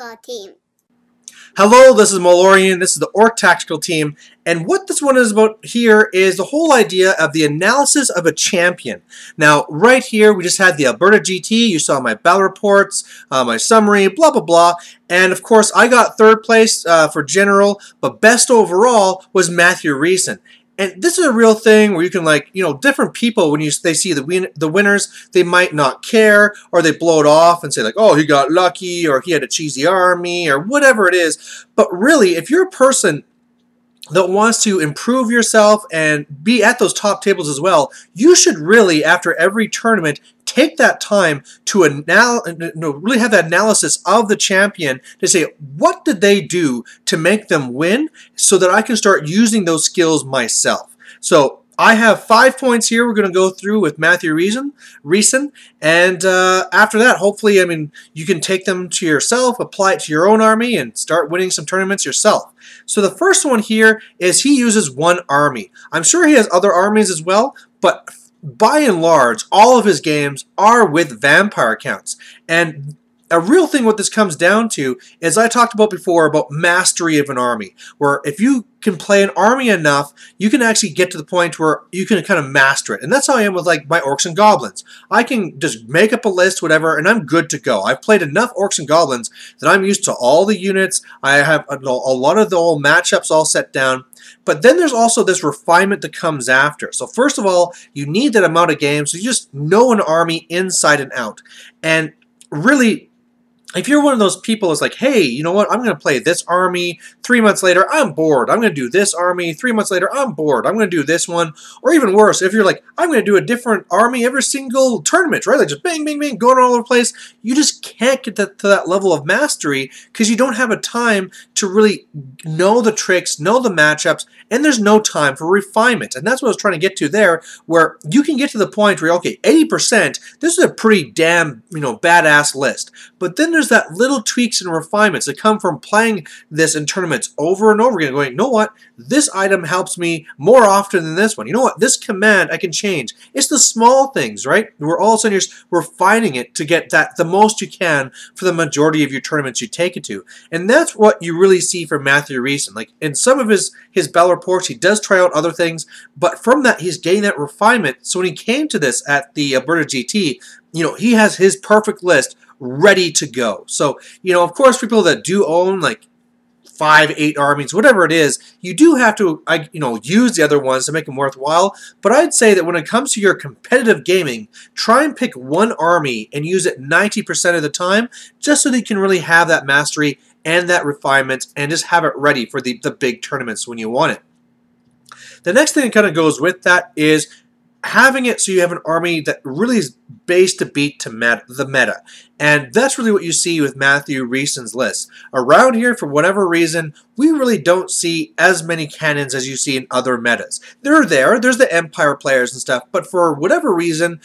Tactical Team. Hello, this is Malorian, this is the Orc Tactical Team, and what this one is about here is the whole idea of the analysis of a champion. Now, right here, we just had the Alberta GT, you saw my battle reports, my summary, blah, blah, blah, and of course, I got third place for general, but best overall was Matthew Reeson. And this is a real thing where you can, like, different people, when they see the winners, they might not care, or they blow it off and say, like, oh, he got lucky, or he had a cheesy army, or whatever it is. But really, if you're a person that wants to improve yourself and be at those top tables as well, you should really, after every tournament, take that time to really have that analysis of the champion to say, what did they do to make them win, so that I can start using those skills myself. So I have 5 points here we're going to go through with Matthew Reeson, and after that, hopefully, you can take them to yourself, apply it to your own army, and start winning some tournaments yourself. So the first one here is he uses one army. I'm sure he has other armies as well, but by and large, all of his games are with vampire accounts. And a real thing what this comes down to is, I talked about before about mastery of an army, where if you can play an army enough, you can actually get to the point where you can kind of master it. And that's how I am with, like, my Orcs and Goblins. I can just make up a list, whatever, and I'm good to go. I've played enough Orcs and Goblins that I'm used to all the units. I have a lot of the old matchups all set down. But then there's also this refinement that comes after. So first of all, you need that amount of games, so you just know an army inside and out. And really, if you're one of those people that's like, hey, you know what, I'm going to play this army, 3 months later, I'm bored. I'm going to do this army, 3 months later, I'm bored. I'm going to do this one. Or even worse, if you're like, I'm going to do a different army every single tournament, right? Like just bang, bang, bang, going all over the place. You just can't get to that level of mastery because you don't have a time to really know the tricks, know the matchups, and there's no time for refinement. And that's what I was trying to get to there, where you can get to the point where, okay, 80%, this is a pretty damn, badass list. But then there's that little tweaks and refinements that come from playing this in tournaments over and over again, going, you know what, this item helps me more often than this one. You know what, this command I can change. It's the small things, right? Where all of a sudden you're refining it to get that the most you can for the majority of your tournaments you take it to. And that's what you really see from Matthew Reeson. Like, in some of his battle reports, he does try out other things, but from that, he's gained that refinement. So when he came to this at the Alberta GT, he has his perfect list ready to go. So, of course, people that do own like 5, 8 armies, whatever it is, you do have to, use the other ones to make them worthwhile. But I'd say that when it comes to your competitive gaming, try and pick one army and use it 90% of the time, just so that you can really have that mastery and that refinement and just have it ready for the big tournaments when you want it. The next thing that kind of goes with that is having it so you have an army that really is based to beat the meta. And that's really what you see with Matthew Reeson's list. Around here, for whatever reason, we really don't see as many cannons as you see in other metas. They're there, there's the Empire players and stuff, but for whatever reason,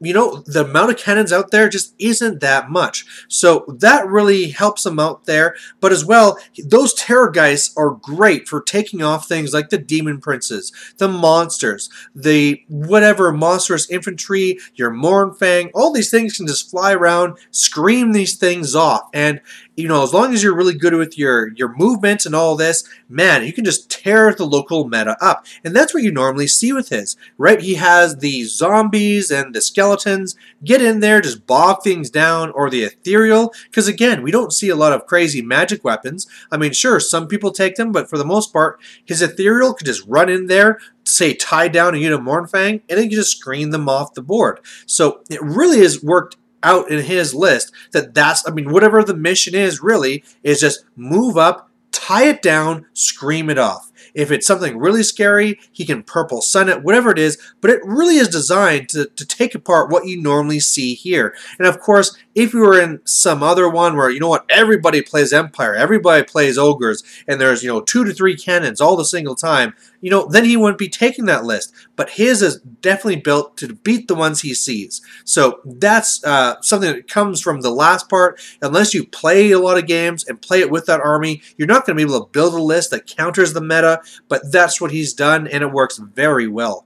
the amount of cannons out there just isn't that much. So that really helps them out there. But as well, those Terrorgeists are great for taking off things like the Demon Princes, the monsters, the whatever monstrous infantry, your Mournfang, all these things can just fly around, scream these things off. And as long as you're really good with your movements and all this, man, you can just tear the local meta up. And that's what you normally see with his, right? He has the zombies and the skeletons. Get in there, just bog things down, or the ethereal, because again, we don't see a lot of crazy magic weapons. I mean, sure, some people take them, but for the most part, his ethereal could just run in there, say tie down a unit of Mournfang, and then you just screen them off the board. So it really has worked out in his list that's whatever the mission is, really is just move up, tie it down, scream it off. If it's something really scary, he can purple sun it, whatever it is, but it really is designed to take apart what you normally see here. And of course, if you were in some other one where, everybody plays Empire, everybody plays Ogres, and there's, 2 to 3 cannons all the single time, then he wouldn't be taking that list. But his is definitely built to beat the ones he sees. So that's something that comes from the last part. Unless you play a lot of games and play it with that army, you're not going to be able to build a list that counters the meta, but that's what he's done, and it works very well.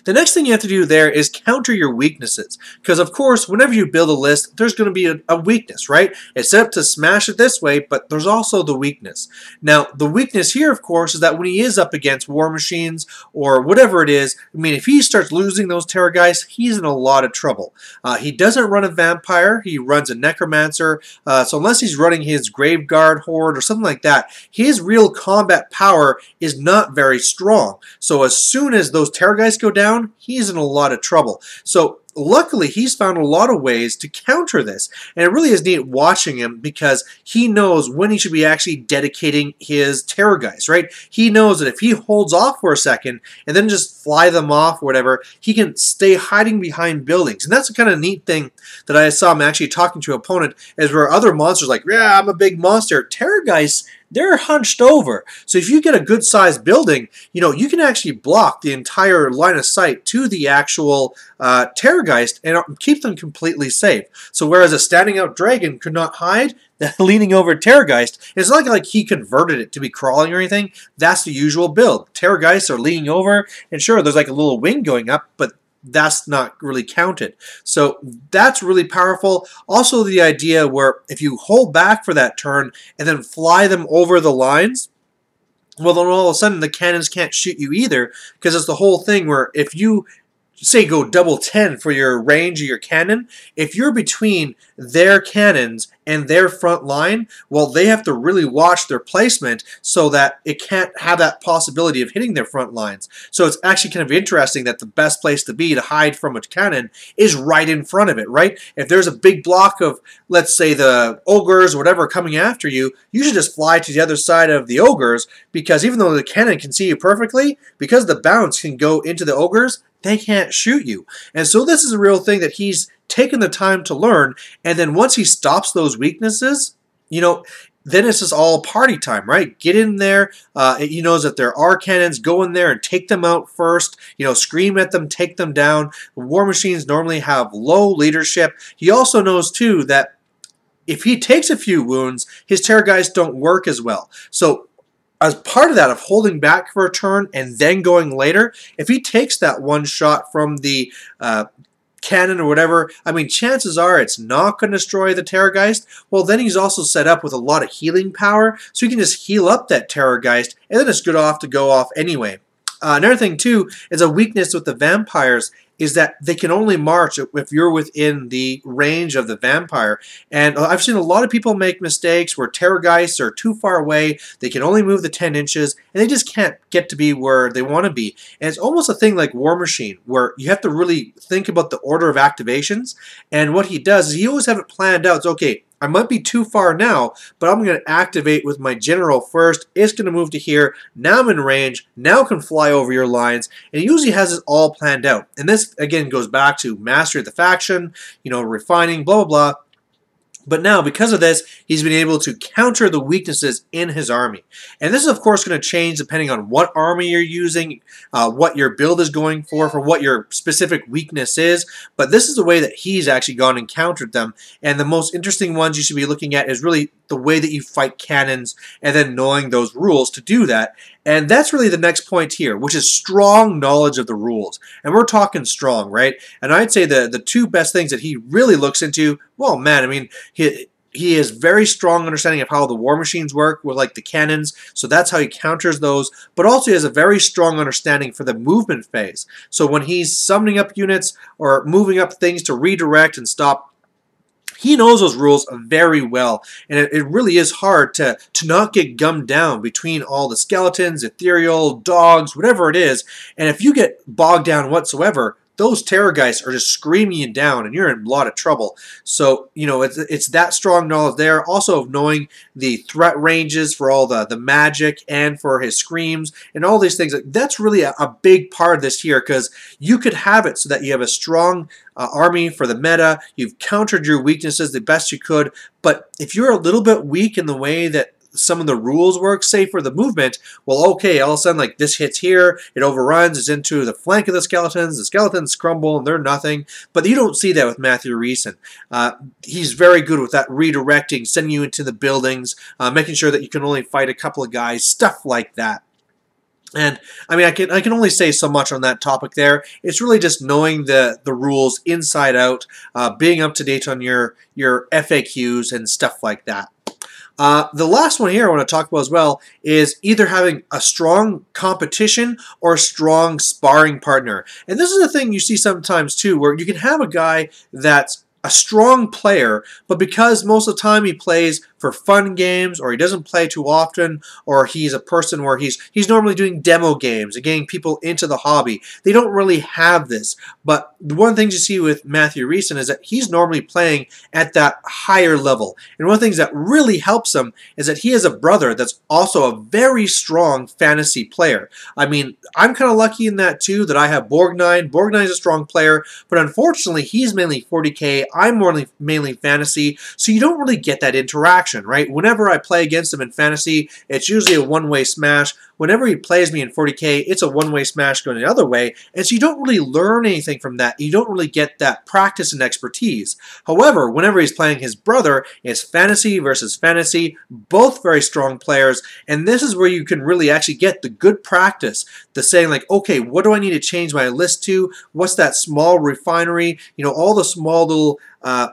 The next thing you have to do there is counter your weaknesses. Because, of course, whenever you build a list, there's going to be a weakness, right? It's set up to smash it this way, but there's also the weakness. Now, the weakness here, of course, is that when he is up against war machines or whatever it is, I mean, if he starts losing those Terrorgeists, he's in a lot of trouble. He doesn't run a vampire. He runs a necromancer. So unless he's running his Graveguard horde or something like that, his real combat power is not very strong. So as soon as those Terrorgeists go down, he's in a lot of trouble. So luckily, he's found a lot of ways to counter this. And it really is neat watching him because he knows when he should be actually dedicating his Terrorgeists, right? He knows that if he holds off for a second and then just fly them off or whatever, he can stay hiding behind buildings. And that's the kind of neat thing that I saw him actually talking to an opponent, is where other monsters like, yeah, I'm a big monster. Terrorgeists, they're hunched over. So if you get a good sized building, you know, you can actually block the entire line of sight to the actual Terrorgeist and keep them completely safe. So whereas a standing out dragon could not hide, the leaning over Terrorgeist, it's not like he converted it to be crawling or anything. That's the usual build. Terrorgeists are leaning over, and sure, there's like a little wing going up, but that's not really counted. So that's really powerful. Also the idea where if you hold back for that turn and then fly them over the lines, well, then all of a sudden the cannons can't shoot you either, because it's the whole thing where if you say go double 10 for your range of your cannon, if you're between their cannons and their front line, well, they have to really watch their placement so that it can't have that possibility of hitting their front lines. So it's actually kind of interesting that the best place to be to hide from a cannon is right in front of it, right? If there's a big block of, let's say, the ogres or whatever coming after you, you should just fly to the other side of the ogres, because even though the cannon can see you perfectly, because the bounce can go into the ogres, they can't shoot you. And so this is a real thing that he's taken the time to learn, and then once he stops those weaknesses, you know, then it's just all party time, right? Get in there. He knows that there are cannons. Go in there and take them out first. You know, scream at them, take them down. War machines normally have low leadership. He also knows, too, that if he takes a few wounds, his Terrorgeists don't work as well. So as part of that, of holding back for a turn and then going later, if he takes that one shot from the cannon or whatever, I mean, chances are it's not going to destroy the Terrorgeist. Well, then he's also set up with a lot of healing power, so he can just heal up that Terrorgeist, and then it's good off to go off anyway. Another thing, too, is a weakness with the vampires is that they can only march if you're within the range of the vampire. And I've seen a lot of people make mistakes where Terrorgeists are too far away, they can only move the 10 inches, and they just can't get to be where they want to be. And it's almost a thing like War Machine, where you have to really think about the order of activations. And what he does is he always have it planned out. It's okay, I might be too far now, but I'm going to activate with my general first. It's going to move to here. Now I'm in range. Now I can fly over your lines. And he usually has it all planned out. And this, again, goes back to mastery of the faction, you know, refining, blah, blah, blah. But now, because of this, he's been able to counter the weaknesses in his army. And this is, of course, going to change depending on what army you're using, what your build is going for what your specific weakness is. But this is the way that he's actually gone and countered them. And the most interesting ones you should be looking at is really the way that you fight cannons and then knowing those rules to do that. And that's really the next point here, which is strong knowledge of the rules. And we're talking strong, right? And I'd say the two best things that he really looks into, well, man, I mean, he has very strong understanding of how the war machines work with like the cannons, so that's how he counters those, but also he has a very strong understanding for the movement phase. So when he's summoning up units or moving up things to redirect and stop, he knows those rules very well, and it really is hard to not get gummed down between all the skeletons, ethereal, dogs, whatever it is, and if you get bogged down whatsoever, those Terrorgeists are just screaming you down, and you're in a lot of trouble. So, you know, it's that strong knowledge there. Also of knowing the threat ranges for all the magic and for his screams and all these things. That's really a big part of this here, because you could have it so that you have a strong army for the meta. You've countered your weaknesses the best you could. But if you're a little bit weak in the way that some of the rules work, say for the movement, well, okay, all of a sudden, like, this hits here, it overruns, it's into the flank of the skeletons crumble, and they're nothing. But you don't see that with Matthew Reeson. He's very good with that redirecting, sending you into the buildings, making sure that you can only fight a couple of guys, stuff like that. And I mean, I can only say so much on that topic there. It's really just knowing the rules inside out, being up to date on your FAQs and stuff like that. The last one here I want to talk about as well is either having a strong competition or a strong sparring partner. And this is a thing you see sometimes too, where you can have a guy that's a strong player, but because most of the time he plays for fun games, or he doesn't play too often, or he's a person where he's normally doing demo games and getting people into the hobby. They don't really have this. But one of the things you see with Matthew Reeson is that he's normally playing at that higher level. And one of the things that really helps him is that he has a brother that's also a very strong fantasy player. I mean, I'm kind of lucky in that too, that I have Borgnine. Borgnine's a strong player, but unfortunately he's mainly 40k, I'm mainly fantasy, so you don't really get that interaction. Right? Whenever I play against him in fantasy, it's usually a one-way smash. Whenever he plays me in 40k, it's a one-way smash going the other way, and so you don't really learn anything from that. You don't really get that practice and expertise. However, whenever he's playing his brother, it's fantasy versus fantasy, both very strong players, and this is where you can really actually get the good practice, the saying like, okay, what do I need to change my list to? What's that small refinery? You know, all the small little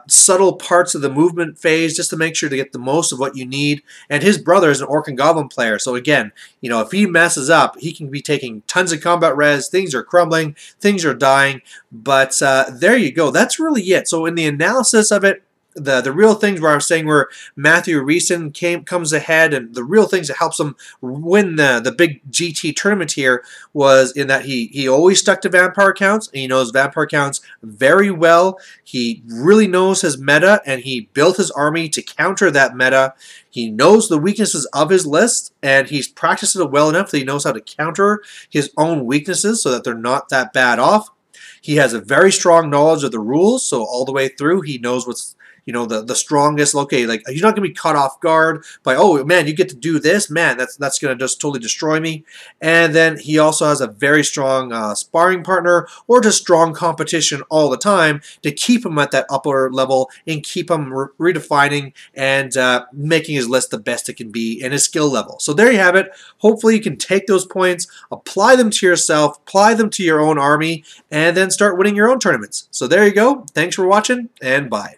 subtle parts of the movement phase just to make sure to get the most of what you need. And his brother is an Orc and Goblin player, so again, you know, if he messes up, he can be taking tons of combat res, things are crumbling, things are dying, but there you go. That's really it. So in the analysis of it, the real things where I was saying where Matthew Reeson comes ahead, and the real things that helps him win the big GT tournament here was in that he always stuck to vampire counts, and he knows vampire counts very well. He really knows his meta, and he built his army to counter that meta. He knows the weaknesses of his list, and he's practiced it well enough that he knows how to counter his own weaknesses so that they're not that bad off. He has a very strong knowledge of the rules, so all the way through he knows what's, you know, the strongest. Okay, like he's not going to be caught off guard by, oh man, you get to do this, man, that's going to just totally destroy me. And then he also has a very strong sparring partner or just strong competition all the time to keep him at that upper level and keep him redefining and making his list the best it can be in his skill level. So there you have it. Hopefully you can take those points, apply them to yourself, apply them to your own army, and then start winning your own tournaments. So there you go. Thanks for watching, and bye.